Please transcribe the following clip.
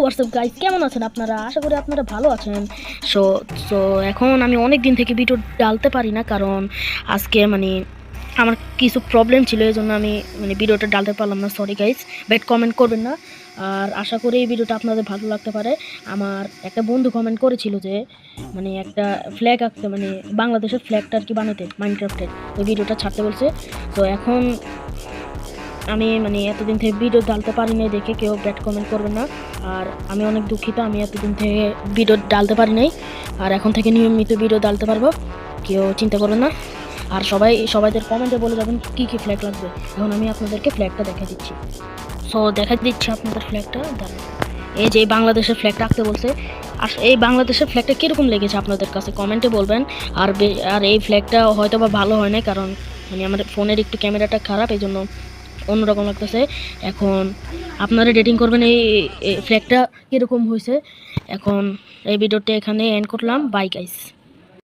WhatsApp guys, কেমন আছেন আপনারা? আশা করি আপনারা ভালো আছেন। সো সো এখন আমি অনেক দিন থেকে ভিডিও ডালতে পারি না, কারণ আজকে আমার কিছু প্রবলেম ছিল, এই জন্য আমি ভিডিওটা ডালতে পারলাম না। সরি গাইস, ব্যাড কমেন্ট করবেন না। আর আশা করি এই ভিডিওটা আপনাদের ভালো লাগতে পারে। আমার একটা বন্ধু কমেন্ট করেছিল যে একটা ফ্ল্যাগ আঁকতে, বাংলাদেশের ফ্ল্যাগটা আর কি বানাতে মাইনক্রাফটের, ওই ভিডিওটা ছাড়তে বলছে। তো এখন আমি এতদিন থেকে ভিডিও ডালতে পারি নাই দেখে কেউ ব্যাড কমেন্ট করবেন না। আর আমি অনেক দুঃখিত, আমি এতদিন থেকে ভিডিও ডালতে পারি নাই, আর এখন থেকে নিয়মিত ভিডিও ডালতে পারবো, কেউ চিন্তা করবেন না। আর সবাইদের কমেন্টে বলে যাবেন কী কী ফ্ল্যাগ লাগবে। এখন আমি আপনাদেরকে ফ্ল্যাগটা দেখা দিচ্ছি। সো দেখা দিচ্ছি আপনাদের ফ্ল্যাগটা। এই যে বাংলাদেশের ফ্ল্যাগটা আঁকতে বলছে। আর এই বাংলাদেশের ফ্ল্যাগটা কীরকম লেগেছে আপনাদের কাছে কমেন্টে বলবেন। আর এই ফ্ল্যাগটা হয়তো বা ভালো হয় না, কারণ আমার ফোনের একটু ক্যামেরাটা খারাপ, এই জন্য অন্যরকম লাগতেছে। এখন আপনারা রেটিং করবেন এই ফ্ল্যাগটা কীরকম হয়েছে। এখন এই ভিডিওটা এখানে এন্ড করলাম। Bye guys.